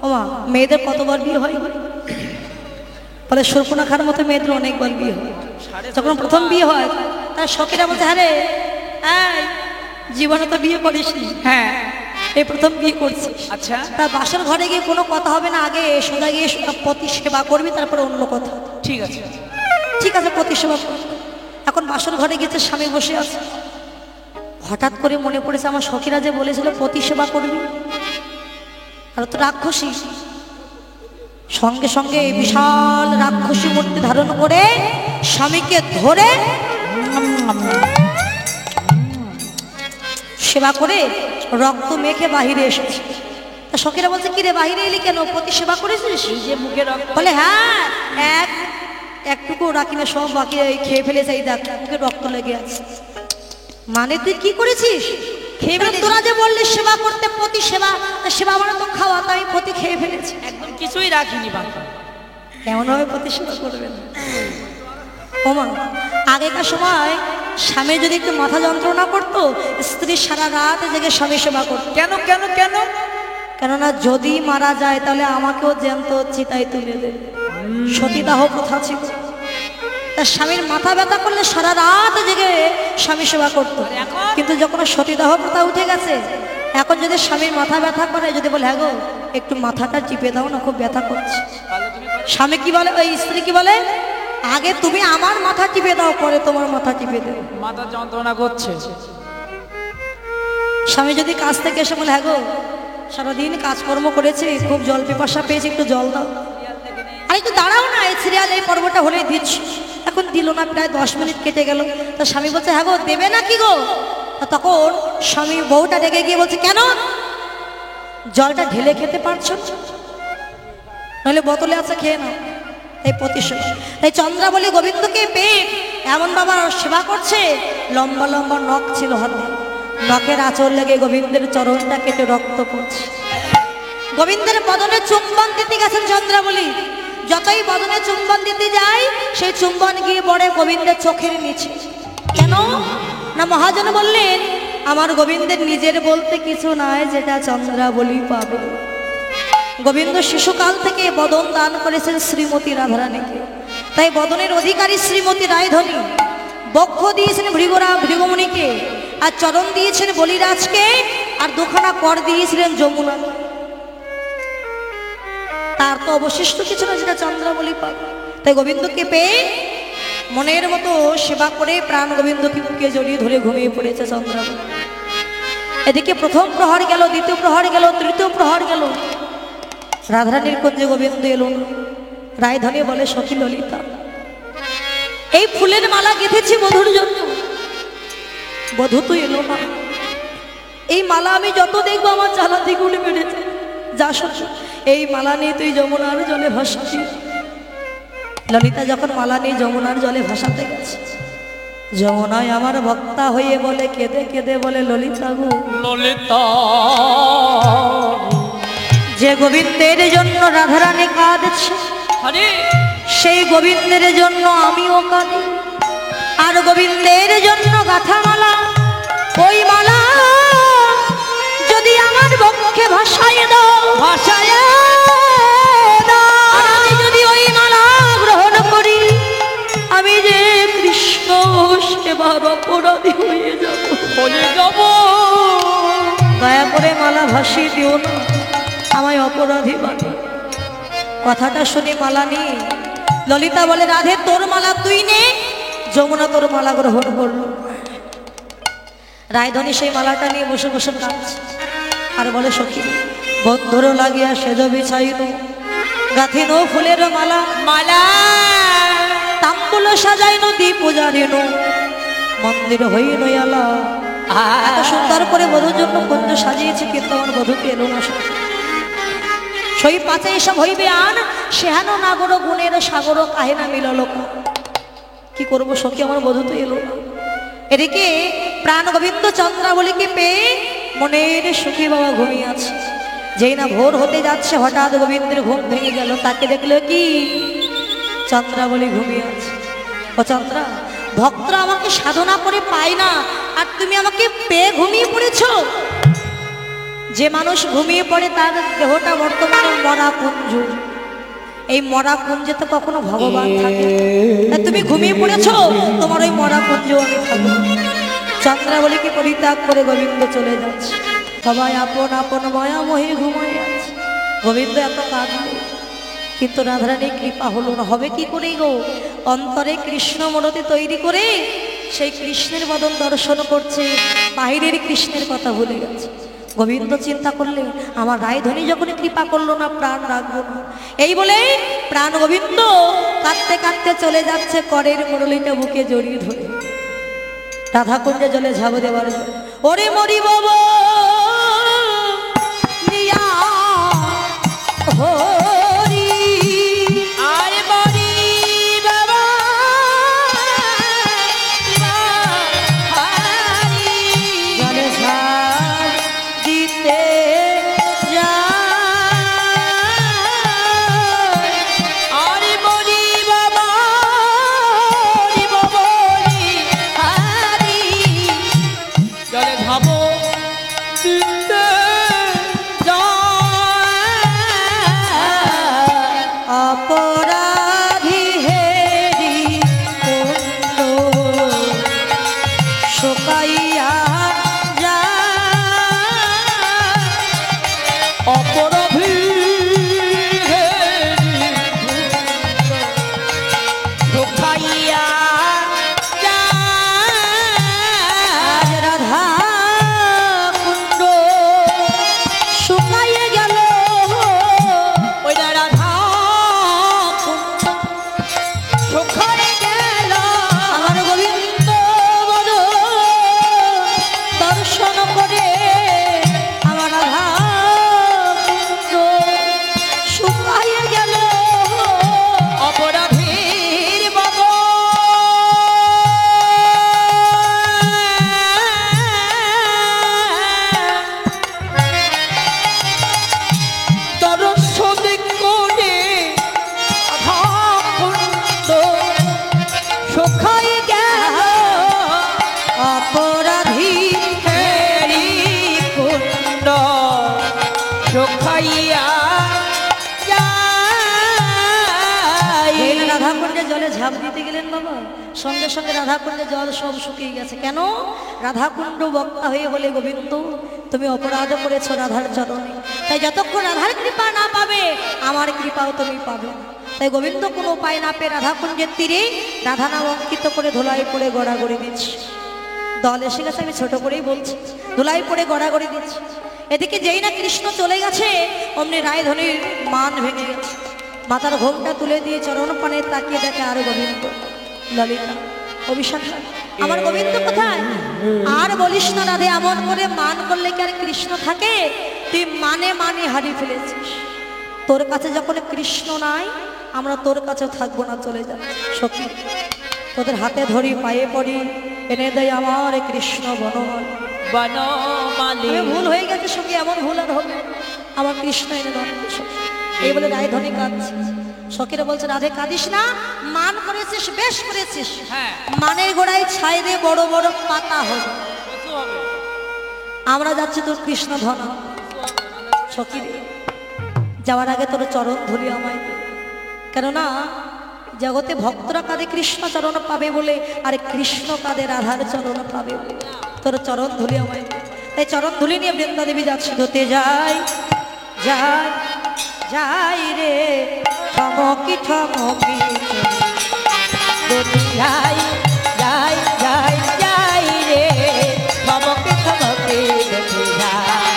ওমা মেয়েদের কতবার বিয়ে হয় বলে? সুর্পনখার মতো মেয়েদের অনেকবার বিয়ে হয়। যখন প্রথম বিয়ে হয় তার সখীরা বলছে, হ্যাঁ রে জীবনে তো বিয়ে করিসনি, হ্যাঁ এই প্রথম বিয়ে করছিস। আচ্ছা তা বাসর ঘরে গিয়ে কোনো কথা হবে না, আগে সোজা গিয়ে পতি সেবা করবি, তারপরে অন্য কথা। ঠিক আছে ঠিক আছে পতি সেবা করবি। এখন বাসর ঘরে গেছে, স্বামী বসে আছে। হঠাৎ করে মনে পড়েছে আমার সখীরা যে বলেছিল পতি সেবা করবি, আর তো রাক্ষসী। সঙ্গে সঙ্গে এই বিশাল রাক্ষসী মূর্তি ধারণ করে স্বামীকে ধরে সেবা করে রক্ত মেখে বাহিরে এসেছে। তা সখীরা বলছে, কি রে বাহিরে এলি কেন? পতি সেবা করেছিস? যে মুখে রক্ত। বলে হ্যাঁ, একটুকু রাখি না, সব বাকি খেয়ে ফেলেছে, এই দেখ মুখে রক্ত লেগে আছে। মানে তুই কি করেছিস? খেয়ে ফেলে? তোরা যে বললি সেবা করতে, পতি সেবা, সেবা মানে তো খাওয়া, তাই আমি পতি খেয়ে ফেলেছি। একদম কিছুই রাখিনি বাকি। কেমন ভাবে পতি সেবা করবেন? ওমা আগেকার সময় স্বামী যদি একটু মাথা যন্ত্রণা করতো, স্ত্রী সারা রাত জেগে স্বামী সেবা করতো। কেন কেন কেন? কেননা যদি মারা যায় তাহলে আমাকেও জ্যান্ত চিতায় তুলে দেবে। সতীদাহ প্রথা ছিল। তার স্বামীর মাথা ব্যথা করলে সারা রাত জেগে স্বামী সেবা করতো। কিন্তু যখন সতীদাহ প্রথা উঠে গেছে, এখন যদি স্বামীর মাথা ব্যথা করে, যদি বলে হ্যাঁ গো একটু মাথাটা চিপে দাও না, খুব ব্যথা করছে, স্বামী কি বলে, ওই স্ত্রী কি বলে, আগে তুমি আমার মাথা টিপে দাও, পরে তোমার মাথা টিপে দেবে। মাথা যন্ত্রণা করছে। স্বামী যদি কাজ থেকে এসে বলে হ্যাঁ গো সারাদিন কাজকর্ম করেছে, খুব জল পিপাসা পেয়েছে, একটু জল দাও। আর একটু দাঁড়াও না, এই সিরিয়াল এই পর্বটা হলেই দিচ্ছি। এখন দিল না, প্রায় 10 মিনিট কেটে গেল। তো স্বামী বলছে হ্যাঁ গো দেবে না কি গো? তখন স্বামী বউটা রেগে গিয়ে বলছে, কেন জলটা ঢেলে খেতে পারছো না? নাহলে বোতলে আছে খেয়ে নাও। এই প্রতিশোধ। তাই চন্দ্রাবলী গোবিন্দকে পেয়ে এমন বাবা সেবা করছে, লম্বা লম্বা নখ ছিল হাতে, নখের আঁচড় লেগে গোবিন্দের চরণটা কেটে রক্ত পড়ছে। গোবিন্দের বদনে চুম্বন দিতে গেছেন চন্দ্রাবলী। যতই বদনে চুম্বন দিতে যায়, সেই চুম্বন গিয়ে পড়ে গোবিন্দের চোখের নিচে। কেন না মহাজন বললেন, আমার গোবিন্দের নিজের বলতে কিছু নাই, যেটা চন্দ্রাবলী পাবে। গোবিন্দ শিশুকাল থেকে বদন দান করেছেন শ্রীমতী রাধারানীকে। তাই বদনের অধিকারী শ্রীমতী রায়ধনী। বক্ষ দিয়েছেন ভৃগুমণিকে, আর চরণ দিয়েছেন বলিরাজকে, আর দুখানা কর দিয়েছিলেন যমুনা। তার তো অবশিষ্ট কিছু না, যেটা চন্দ্রাবলী পাবে। তাই গোবিন্দকে পেয়ে মনের মতো সেবা করে প্রাণ গোবিন্দকে বুকে জড়িয়ে ধরে ঘুমিয়ে পড়েছে চন্দ্রাবলী। এদিকে প্রথম প্রহর গেল, দ্বিতীয় প্রহর গেল, তৃতীয় প্রহর গেল, রাধারানীর কুঞ্জে গোবিন্দ এলো না। রায়ধনী বলে, সখী ললিতা, এই ফুলের মালা গেঁথেছি বধুর জন্য, বধূ তো এলো না। এই মালা আমি যত দেখবো আমার জ্বালা দ্বিগুণ বেড়েছে। যা সখী, এই মালা নিয়ে তুই যমুনার জলে ভাসাবি। ললিতা যখন মালা নিয়ে যমুনার জলে ভাসাতে গেছে, যমুনায় আমার ভক্তা হয়ে বলে, কেঁদে কেঁদে বলে, ললিতা গো ললিতা, যে গোবিন্দের জন্য রাধারানী কাঁদছে, সেই গোবিন্দের জন্য আমিও কাঁদি। আর গোবিন্দের জন্য গাথা মালা, ওই মালা যদি আমার বক্ষে ভাসায় দাও, ভাসায় দাও, আর আমি যদি ওই মালা গ্রহণ করি, আমি যে কৃষ্ণ সেবার অপরাধী হয়ে যাব। দয়া করে মালা ভাসিয়ে দিও না, আমায় অপরাধী বানাও। কথাটা শুনে মালা নিয়ে ললিতা বলে, রাধে তোর মালা তুই নে। যমুনা তোর মালা গ্রহণ করলো। রায়ধনী সেই মালাটা নিয়ে বসে বসে কাঁদছে, আর বলে, সখী বন্ধুর লাগিয়া সেজ বিছাইল, গাঁথিনো ফুলের মালা, মালা তাম্বুল সাজাইনো, দীপ পূজারিন, মন্দির হইল আলা। এত সুন্দর করে বধুর জন্য কুঞ্জ সাজিয়েছে, কিন্তু আমার বধূকে এলো না। সই পাচে এসব হইবে আন, সেহান নাগর গুণের সাগর, কাহে না মিলল। কি করবো সখী, আমার বধূ তো এলো না। এদিকে প্রাণ গোবিন্দ চন্দ্রাবলীকে পেয়ে মনের সুখী বাবা ঘুমিয়ে আছে। যেই না ভোর হতে যাচ্ছে, হঠাৎ গোবিন্দের ঘুম ভেঙে গেল। তাকে দেখলো কি, চন্দ্রাবলী ঘুমিয়ে আছে। ও চন্দ্রা, ভক্তরা আমাকে সাধনা করে পায় না, আর তুমি আমাকে পেয়ে ঘুমিয়ে পড়েছ। যে মানুষ ঘুমিয়ে পড়ে তার দেহটা বর্তমানে মরা কুঞ্জ। এই মরা কুঞ্জে তো কখনো ভগবান থাকে না। তাই তুমি ঘুমিয়ে পড়েছো, তোমার ওই মরা কুঞ্জ আমি থাকবো। চন্দ্রাবলীকে পরিত্যাগ করে গোবিন্দ চলে যাচ্ছে। সবাই আপন আপন মায়াময়ী ঘুমায় আছে। গোবিন্দ এত কাঁদলে, কিন্তু রাধারানীর কৃপা হলো না। হবে কি করে গো? অন্তরে কৃষ্ণ মূর্তি তৈরি করে সেই কৃষ্ণের বদন দর্শন করছে, বাহিরের কৃষ্ণের কথা ভুলে গেছে। গোবিন্দ চিন্তা করলে আমার রায়ধনী যখন কৃপা করলো না, প্রাণ রাখবো না। এই বলে প্রাণ গোবিন্দ কাঁদতে কাঁদতে চলে যাচ্ছে, করের মুরলিটা বুকে জড়িয়ে ধরে রাধা কুণ্ডে জলে ঝাঁপ দেওয়ার জন্য। ওরে মরি বাবা নিয়া হরি, আরে মরি বাবা হারি, জলে ঝাঁপ দিতে যায়। আরে মরি বাবা হারি, জলে ঝাবো দিতে অপরাধী হেরি কুণ্ড শুকাইয়া যায়। অপরাধী শুকাইয়া আজ রাধা কুণ্ড শুকাইয়া গেল। ওই রাধা কুণ্ড শুকাই গেল। আমার গোবিন্দ বদন দর্শন করে আমার রাধা কুণ্ড শুকাইয়া গেল। অপরাধীর বাবা দর্শন করে রাধা কুণ্ড শুকাই গেল। অপরাধী হেরি কুণ্ড শুকাইয়া যায়। এই রাধা কুণ্ডে জলে ঝাঁপ দিতে গেলেন বাবা, সঙ্গে সঙ্গে রাধা কুণ্ডে জল সব শুকিয়ে গেছে। কেন? রাধা কুণ্ড বক্তা হয়ে বলে গোবিন্দ তুমি অপরাধ করেছো রাধার চরণে, তাই যতক্ষণ রাধার কৃপা না পাবে আমার কৃপাও তুমি পাবে না। তাই গোবিন্দ কোনো উপায় না পেয়ে রাধা কুণ্ডের তীরে রাধা নাম অঙ্কিত করে ধুলাই পড়ে গড়াগড়ি দিচ্ছে। দল এসে গেছে, আমি ছোট করেই বলছি, ধুলাই পড়ে গড়াগড়ি দিচ্ছে। এদিকে যেই না কৃষ্ণ চলে গেছে, অমনি রায়ধনীর মান ভেঙে গেছে। মাথার ঘোমটা তুলে দিয়ে চরণ পানে তাকিয়ে দেখে আর গোবিন্দ। ললিতা অভিশাপ, আমার গোবিন্দ কোথায়? আর বলিস না রাধে, এমন করে মান করলে কি আর কৃষ্ণ থাকে? তুই মানে মানে হারিয়ে ফেলেছিস। তোর কাছে যখন কৃষ্ণ নাই, আমরা তোর কাছে থাকবো না, চলে যাব। সত্যি তোদের হাতে ধরি, পায়ে পড়ি, এনে দেয় আমার কৃষ্ণ বনমাল। বনমালী আমি ভুল হয়ে গেছে সঙ্গে, এমন ভুল আর হবে না। আমার কৃষ্ণ এনে দেন। এই বলে রায়ধনী কাঁদছে। সখীরা বলছে রাধে কাঁদিস না, মান করেছিস, বেশ করেছিস। হ্যাঁ। মানের গোড়ায় ছাই দিয়ে বড় বড় পাতা হবে। কচু হবে। আমরা যাচ্ছি তোর কৃষ্ণ ধনা। সখী রে, যাওয়ার আগে তোর চরণ ধুলি আমায় দে। কেননা জগতে ভক্তরা কাঁদে কৃষ্ণ চরণ পাবে বলে, আর কৃষ্ণ কাঁদে রাধার চরণ পাবে বলে। তোর চরণ ধুলি আমায় দে। তাই চরণ ধুলি নিয়ে বৃন্দা দেবী যাচ্ছি। ধুতে যাই যাই যাই রে ঠমকি ঠমকি, ধুতে যাই যাই যাই যাই রে ঠমকি ঠমকি, ধুতে যাই।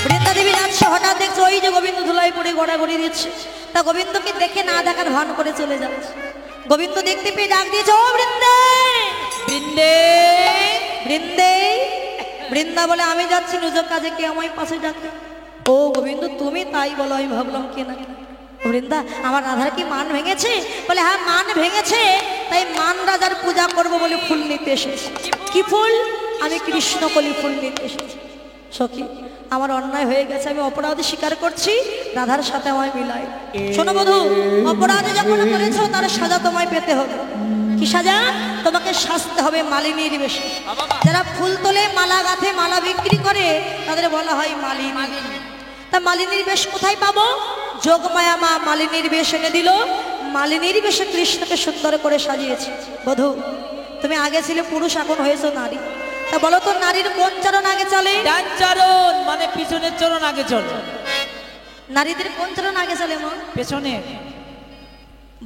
বৃন্দা দেবী যাচ্ছে, হঠাৎ দেখছে ওই যে গোবিন্দ ধুলাই পড়ে গড়াগড়ি দিচ্ছে। তা গোবিন্দকে দেখে না দেখার ভান করে চলে যাচ্ছে। গোবিন্দ দেখতে পেয়ে ডাক দিয়েছে, ও বৃন্দে বৃন্দে বৃন্দে। বৃন্দা বলে আমি যাচ্ছি নিজের কাজে, কে আমার পাশে ডাকে? ও গোবিন্দ তুমি? তাই বলো। আমি ভাবলাম কে না। বৃন্দা আমার রাধার কি মান ভেঙেছে? বলে হ্যাঁ মান ভেঙেছে, তাই মান রাজার পূজা করব বলে ফুল নিতে এসেছি। কি ফুল? আমি কৃষ্ণকলি ফুল নিতে এসেছি। সখী আমার অন্যায় হয়ে গেছে, আমি অপরাধ স্বীকার করছি, রাধার সাথে আমায় মিলাই। শোনো বধূ, অপরাধ যখন করেছো তার সাজা তোমায় পেতে হবে। কি সাজা? তোমাকে সাজতে হবে মালিনীর বেশে। বাবা, বাবা। যারা ফুল তোলে, মালা গাঁথে, মালা বিক্রি করে, তাদের বলা হয় মালিনী। তা মালিনীর বেশ কোথায় পাবো? যোগমায়া মা মালিনীর বেশ এনে দিল। মালিনীর বেশে কৃষ্ণকে সুন্দর করে সাজিয়েছে। বধূ, তুমি আগে ছিলে পুরুষ, এখন হয়েছো নারী। তা বলো তো, নারীর কোন চরণ আগে চলে? ডান চরণ মানে পিছনের চরণ আগে চলে। নারীদের কোন চরণ আগে চলে মা? পেছনে।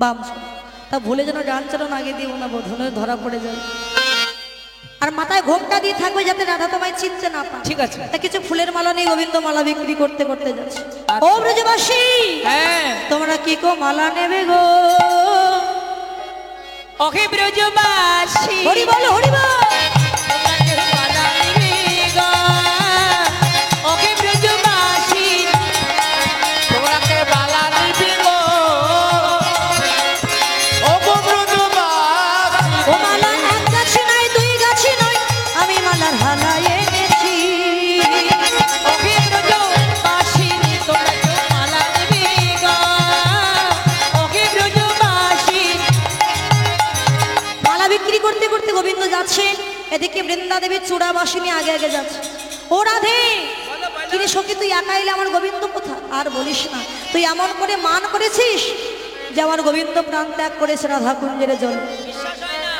বাম চরণ। তা ভুলে যেন ডান চরণ আগে দিও না, বধূ, নয় ধরা পড়ে যায়। আর মাথায় ঘোমটা দিয়ে থাকবে যাতে রাধা তোমায় চিনতে না পারে। ঠিক আছে। তা কিছু ফুলের মালা নেই, গোবিন্দ মালা বিক্রি করতে করতে যাচ্ছে। ও ব্রজবাসী, হ্যাঁ, তোমরা কি কো মালা নেবে গো? ওকে ব্রজবাসী, হরি বল, হরি বল। তোমাকে মালা নিবে গো। ওকে ব্রজবাসী, তোমাকে মালা নিবে গো। ওগো ব্রজবাসী, ও মালা এক গাছি নয়, দুই গাছি নয়, আমি মালার হালা এনেছি। ওকে ব্রজবাসী, তোমাকে মালা নিবে গো। ওকে ব্রজবাসী, মালা বিক্রি করতে করতে গোবিন্দ যাচ্ছেন, এদিকে বৃন্দা দেবী চূড়াবাসিনী আগে আগে যাচ্ছে। ও রাধে, কিরে সখী, তুই একা এলে, আমার গোবিন্দ কোথা? আর বলিস না, তুই এমন করে মান করেছিস যে আমার গোবিন্দ প্রাণ ত্যাগ করেছে রাধা কুঞ্জের জল। বিশ্বাস হয় না।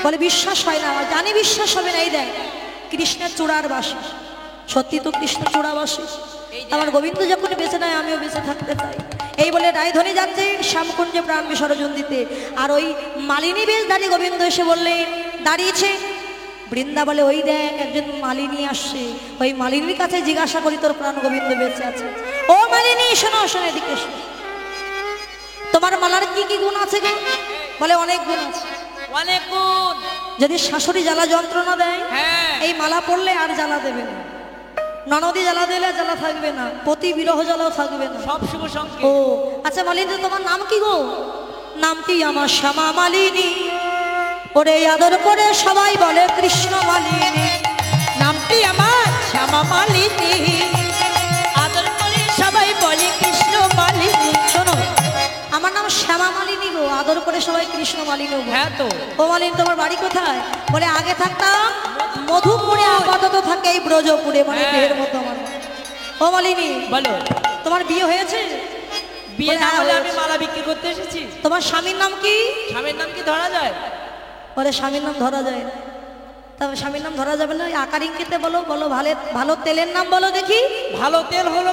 বলে বিশ্বাস হয় না, আমার জানি বিশ্বাস হবে না। এই দেখ, কৃষ্ণের চূড়ার বাসী, সত্যি তো কৃষ্ণ চূড়াবাসী। আমার গোবিন্দ যখন বেঁচে নেয়, আমিও বেঁচে থাকতে চাই। এই বলে রায়ধনী যাচ্ছে শ্যামকুঞ্জে প্রাণ বিসর্জন দিতে। আর ওই মালিনী বেশ দাঁড়িয়ে গোবিন্দ এসে বললেন, দাঁড়িয়েছে। বৃন্দা বলে, ওই দেখ একজন মালিনী আসছে, ওই মালিনীর কাছে জিজ্ঞাসা করি তোর প্রাণ গোবিন্দ বেঁচে আছে। ও মালিনী, শোনো শোনো, এদিকে এসো। তোমার মালার কি কি গুণ আছে গো? বলে অনেক গুণ আছে। অনেক গুণ। যদি শাশুড়ি জ্বালা যন্ত্রণা দেয়, হ্যাঁ, এই মালা পড়লে আর জ্বালা দেবে না। ননদি জ্বালা দিলে জ্বালা থাকবে না, পতি বিরহ জ্বালাও থাকবে না। সব শুভ সংকেত। ও আচ্ছা মালিনী, তোমার নাম কি গো? নামটি আমার শ্যামা মালিনী, ওরে আদর করে সবাই বলে কৃষ্ণ মালিনী। নামটি আমার শ্যামা মালিনী, আদর করে সবাই বলে কৃষ্ণ মালিনী। শোনো, আমার নাম শ্যামা মালিনী গো, আদর করে সবাই কৃষ্ণ মালিনী গো। হ্যাঁ তো। ও মালিনী, তোমার বাড়ি কোথায়? বলে আগে থাকতাম মধুপুরে, আপাতত থাকে এই ব্রজপুরে, মানে হ্যাঁ। দেহের মতো আমার। ও মালিনী, বলো, তোমার বিয়ে হয়েছে? বিয়ে বলে, না হ্যাঁ, হলে আমি হয়েছে। মালা বিক্রি করতে এসেছি। তোমার স্বামীর নাম কি? স্বামীর নাম কি ধরা যায়? বলে স্বামীর নাম ধরা যায় না। তবে স্বামীর নাম ধরা যাবে না, আকার ইঙ্গিতে বলো। বলো ভালো ভালো তেলের নাম বলো দেখি। ভালো তেল হলো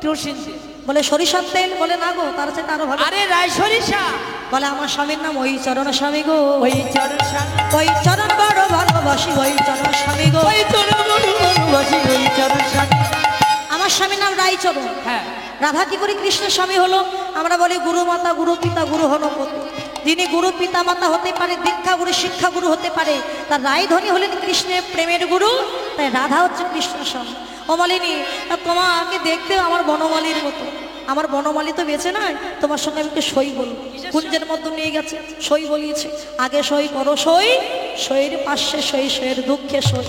কেরোসিন তেল। বলে সরিষার তেল। বলে না গো, তার সাথে আরো ভালো। আরে রাই সরিষা। বলে আমার স্বামীর নাম ওই চরণ স্বামী গো, ওই চরণ স্বামী, ওই চরণ বড় ভালোবাসি, ওই চরণ স্বামী গো। ওই চরণ ভালোবাসি, ওই চরণ স্বামী। আমার স্বামীর নাম রায়চরণ। হ্যাঁ, রাধা কি করে কৃষ্ণের স্বামী হলো? আমরা বলি গুরু মাতা, গুরু পিতা, গুরু হনপতি। যিনি গুরু পিতা মাতা হতে পারে, দীক্ষা গুরু, শিক্ষা গুরু হতে পারে, তার রায়ধনী হলেন কৃষ্ণের প্রেমের গুরু। তাই রাধা হচ্ছে কৃষ্ণের স্বামী। ও মালিনী, তা তোমাকে দেখতে আমার বনমালীর মতো। আমার বনমালী তো বেঁচে নয়, তোমার সঙ্গে আমি একটু সই বলবো। কুঞ্জের মধ্যে নিয়ে গেছে, সই বলিয়েছে। আগে সই করো সই, সইয়ের পাশে সই, সইয়ের দুঃখে সই।